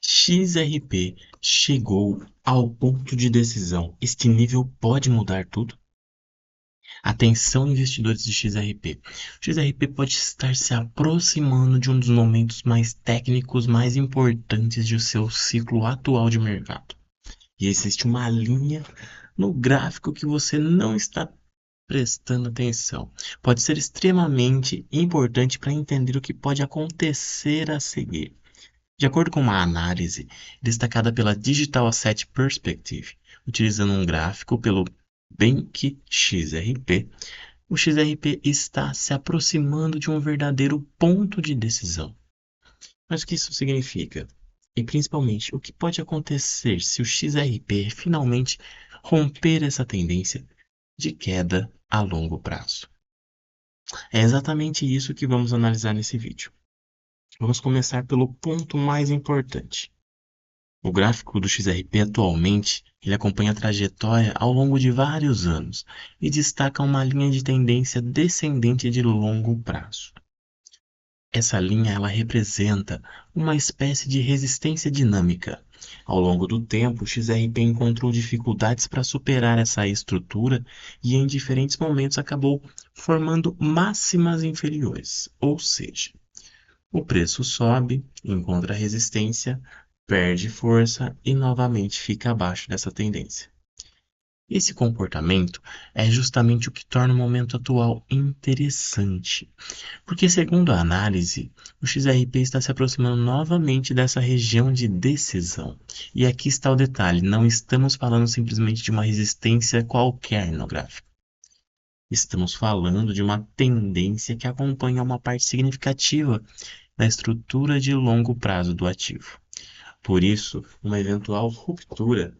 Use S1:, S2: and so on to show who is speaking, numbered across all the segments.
S1: XRP chegou ao ponto de decisão. Este nível pode mudar tudo? Atenção, investidores de XRP. O XRP pode estar se aproximando de um dos momentos mais técnicos mais importantes de seu ciclo atual de mercado. E existe uma linha no gráfico que você não está prestando atenção. Pode ser extremamente importante para entender o que pode acontecer a seguir. De acordo com uma análise destacada pela Digital Asset Perspective, utilizando um gráfico pelo Bank XRP, o XRP está se aproximando de um verdadeiro ponto de decisão. Mas o que isso significa? E principalmente, o que pode acontecer se o XRP finalmente romper essa tendência de queda a longo prazo? É exatamente isso que vamos analisar nesse vídeo. Vamos começar pelo ponto mais importante. O gráfico do XRP atualmente, ele acompanha a trajetória ao longo de vários anos e destaca uma linha de tendência descendente de longo prazo. Essa linha ela representa uma espécie de resistência dinâmica. Ao longo do tempo, o XRP encontrou dificuldades para superar essa estrutura e em diferentes momentos acabou formando máximas inferiores, ou seja, o preço sobe, encontra resistência, perde força e novamente fica abaixo dessa tendência. Esse comportamento é justamente o que torna o momento atual interessante, porque, segundo a análise, o XRP está se aproximando novamente dessa região de decisão. E aqui está o detalhe: não estamos falando simplesmente de uma resistência qualquer no gráfico. Estamos falando de uma tendência que acompanha uma parte significativa da estrutura de longo prazo do ativo. Por isso, uma eventual ruptura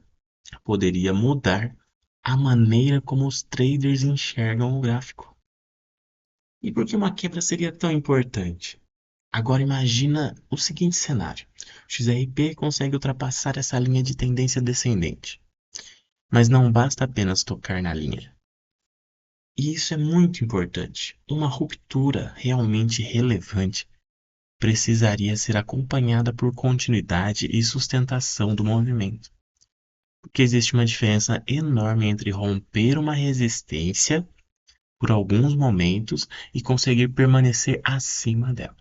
S1: poderia mudar a maneira como os traders enxergam o gráfico. E por que uma quebra seria tão importante? Agora imagina o seguinte cenário: o XRP consegue ultrapassar essa linha de tendência descendente, mas não basta apenas tocar na linha. E isso é muito importante. Uma ruptura realmente relevante precisaria ser acompanhada por continuidade e sustentação do movimento, porque existe uma diferença enorme entre romper uma resistência por alguns momentos e conseguir permanecer acima dela.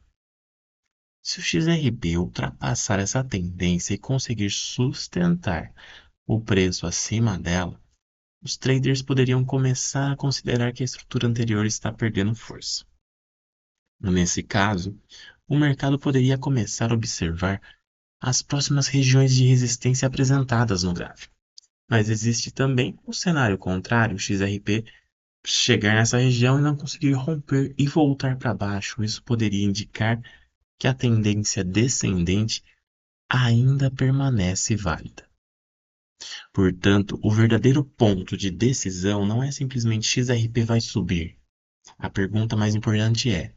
S1: Se o XRP ultrapassar essa tendência e conseguir sustentar o preço acima dela, os traders poderiam começar a considerar que a estrutura anterior está perdendo força. Nesse caso, o mercado poderia começar a observar as próximas regiões de resistência apresentadas no gráfico. Mas existe também o cenário contrário: o XRP chegar nessa região e não conseguir romper e voltar para baixo. Isso poderia indicar que a tendência descendente ainda permanece válida. Portanto, o verdadeiro ponto de decisão não é simplesmente XRP vai subir. A pergunta mais importante é: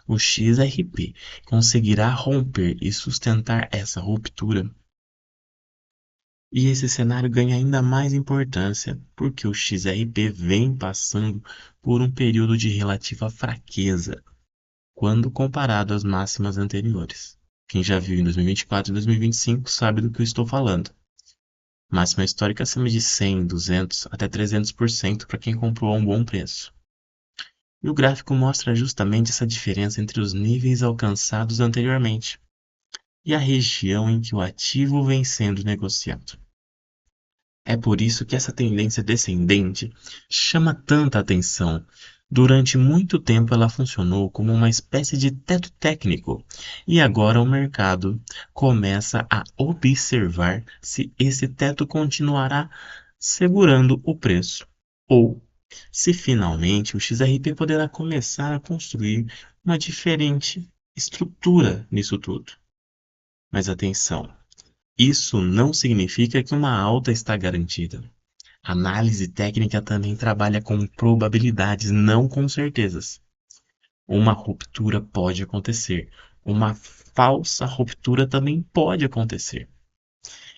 S1: o XRP conseguirá romper e sustentar essa ruptura? E esse cenário ganha ainda mais importância porque o XRP vem passando por um período de relativa fraqueza quando comparado às máximas anteriores. Quem já viu em 2024 e 2025 sabe do que eu estou falando. Máxima histórica acima de 100, 200, até 300% para quem comprou a um bom preço. E o gráfico mostra justamente essa diferença entre os níveis alcançados anteriormente e a região em que o ativo vem sendo negociado. É por isso que essa tendência descendente chama tanta atenção. Durante muito tempo ela funcionou como uma espécie de teto técnico, e agora o mercado começa a observar se esse teto continuará segurando o preço, ou se finalmente o XRP poderá começar a construir uma diferente estrutura nisso tudo. Mas atenção, isso não significa que uma alta está garantida. A análise técnica também trabalha com probabilidades, não com certezas. Uma ruptura pode acontecer, uma falsa ruptura também pode acontecer.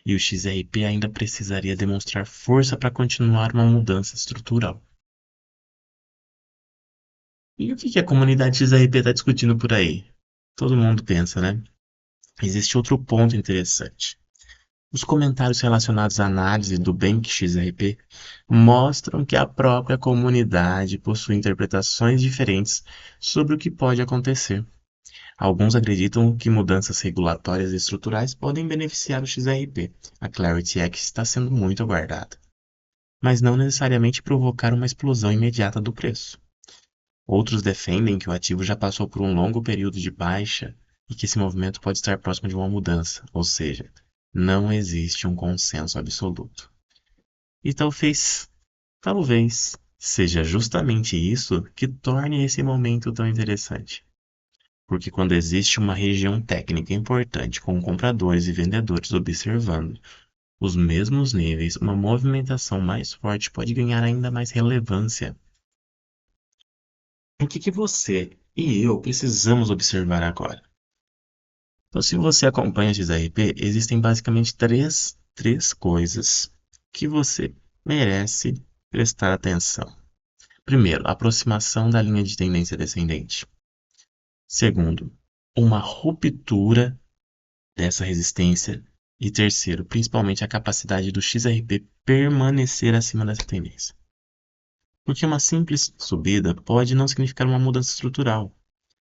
S1: E o XRP ainda precisaria demonstrar força para continuar uma mudança estrutural. E o que a comunidade XRP está discutindo por aí? Todo mundo pensa, né? existe outro ponto interessante. Os comentários relacionados à análise do Bank XRP mostram que a própria comunidade possui interpretações diferentes sobre o que pode acontecer. Alguns acreditam que mudanças regulatórias e estruturais podem beneficiar o XRP. A Clarity Act está sendo muito aguardada, mas não necessariamente provocar uma explosão imediata do preço. Outros defendem que o ativo já passou por um longo período de baixa e que esse movimento pode estar próximo de uma mudança, ou seja, não existe um consenso absoluto. E talvez seja justamente isso que torne esse momento tão interessante. Porque quando existe uma região técnica importante com compradores e vendedores observando os mesmos níveis, uma movimentação mais forte pode ganhar ainda mais relevância. O que você e eu precisamos observar agora? Então, se você acompanha a XRP, existem basicamente três coisas que você merece prestar atenção. Primeiro, aproximação da linha de tendência descendente. Segundo, uma ruptura dessa resistência. E terceiro, principalmente a capacidade do XRP permanecer acima dessa tendência. Porque uma simples subida pode não significar uma mudança estrutural.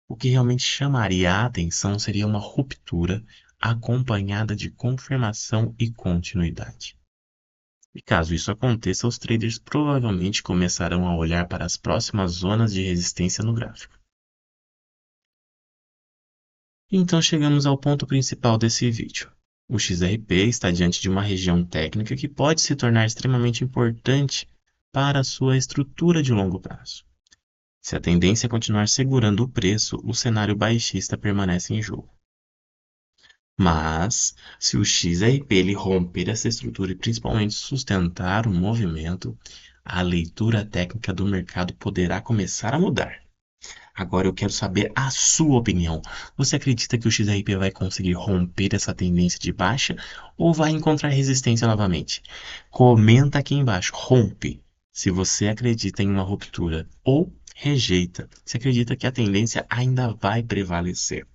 S1: O que realmente chamaria a atenção seria uma ruptura acompanhada de confirmação e continuidade. E caso isso aconteça, os traders provavelmente começarão a olhar para as próximas zonas de resistência no gráfico. Então chegamos ao ponto principal desse vídeo. O XRP está diante de uma região técnica que pode se tornar extremamente importante para a sua estrutura de longo prazo. Se a tendência continuar segurando o preço, o cenário baixista permanece em jogo. Mas, se o XRP ele romper essa estrutura e principalmente sustentar o movimento, a leitura técnica do mercado poderá começar a mudar. Agora eu quero saber a sua opinião. Você acredita que o XRP vai conseguir romper essa tendência de baixa ou vai encontrar resistência novamente? Comenta aqui embaixo, rompe, se você acredita em uma ruptura, ou rejeita, se acredita que a tendência ainda vai prevalecer.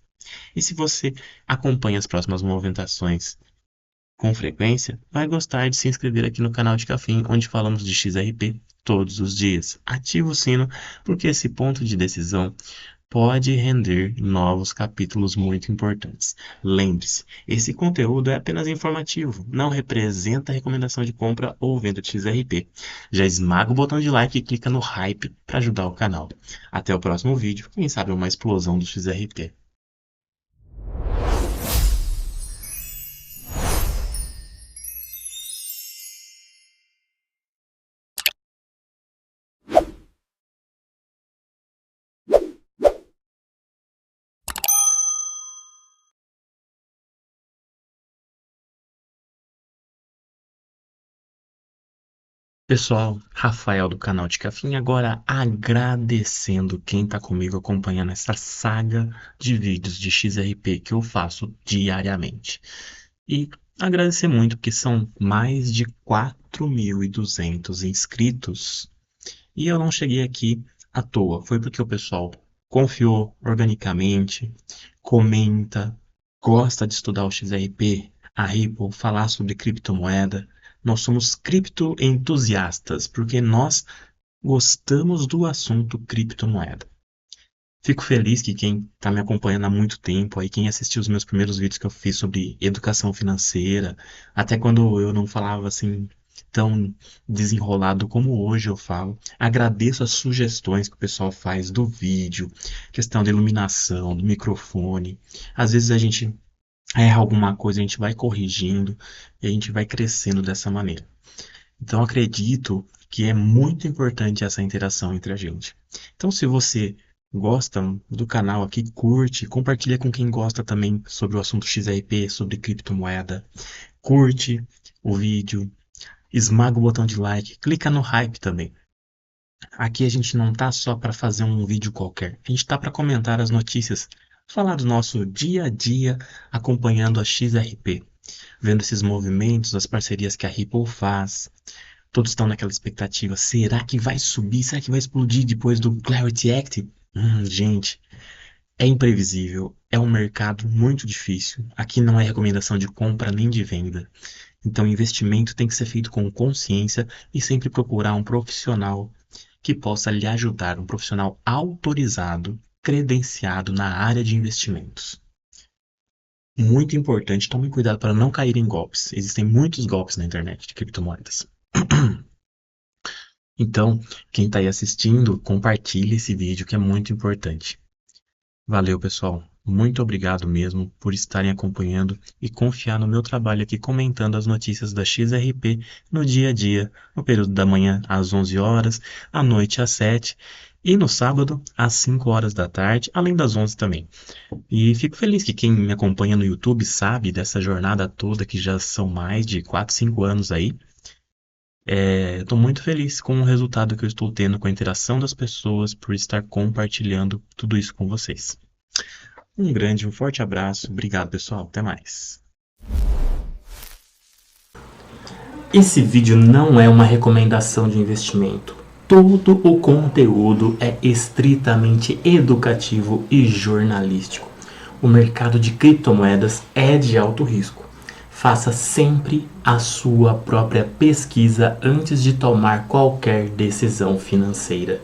S1: E se você acompanha as próximas movimentações com frequência, vai gostar de se inscrever aqui no canal de Cafim, onde falamos de XRP todos os dias. Ativa o sino, porque esse ponto de decisão pode render novos capítulos muito importantes. Lembre-se, esse conteúdo é apenas informativo, não representa recomendação de compra ou venda de XRP. Já esmaga o botão de like e clica no hype para ajudar o canal. Até o próximo vídeo, quem sabe uma explosão do XRP. Pessoal, Rafael do canal de Cafim, agora agradecendo quem está comigo acompanhando essa saga de vídeos de XRP que eu faço diariamente. E agradecer muito porque são mais de 4.200 inscritos e eu não cheguei aqui à toa. Foi porque o pessoal confiou organicamente, comenta, gosta de estudar o XRP, a Ripple, falar sobre criptomoeda. Nós somos criptoentusiastas, porque nós gostamos do assunto criptomoeda. Fico feliz que quem está me acompanhando há muito tempo, aí quem assistiu os meus primeiros vídeos que eu fiz sobre educação financeira, até quando eu não falava assim tão desenrolado como hoje eu falo, agradeço as sugestões que o pessoal faz do vídeo, questão da iluminação, do microfone. Às vezes a gente erra alguma coisa, a gente vai corrigindo e a gente vai crescendo dessa maneira. Então acredito que é muito importante essa interação entre a gente. Então se você gosta do canal aqui, curte, compartilha com quem gosta também sobre o assunto XRP, sobre criptomoeda. Curte o vídeo, esmaga o botão de like, clica no hype também. Aqui a gente não tá só para fazer um vídeo qualquer, a gente tá para comentar as notícias, falar do nosso dia a dia acompanhando a XRP, vendo esses movimentos, as parcerias que a Ripple faz. Todos estão naquela expectativa. Será que vai subir? Será que vai explodir depois do Clarity Act? Gente, é imprevisível. É um mercado muito difícil. Aqui não é recomendação de compra nem de venda. Então, investimento tem que ser feito com consciência e sempre procurar um profissional que possa lhe ajudar, um profissional autorizado, credenciado na área de investimentos. Muito importante, tome cuidado para não cair em golpes. Existem muitos golpes na internet de criptomoedas. Então, quem está aí assistindo, compartilhe esse vídeo que é muito importante. Valeu, pessoal. Muito obrigado mesmo por estarem acompanhando e confiar no meu trabalho aqui comentando as notícias da XRP no dia a dia, no período da manhã às 11 horas, à noite às 7 e no sábado às 5 horas da tarde, além das 11 também. E fico feliz que quem me acompanha no YouTube sabe dessa jornada toda que já são mais de 4, 5 anos aí. Estou muito feliz com o resultado que eu estou tendo com a interação das pessoas por estar compartilhando tudo isso com vocês. Um forte abraço. Obrigado, pessoal. Até mais. Esse vídeo não é uma recomendação de investimento. Todo o conteúdo é estritamente educativo e jornalístico. O mercado de criptomoedas é de alto risco. Faça sempre a sua própria pesquisa antes de tomar qualquer decisão financeira.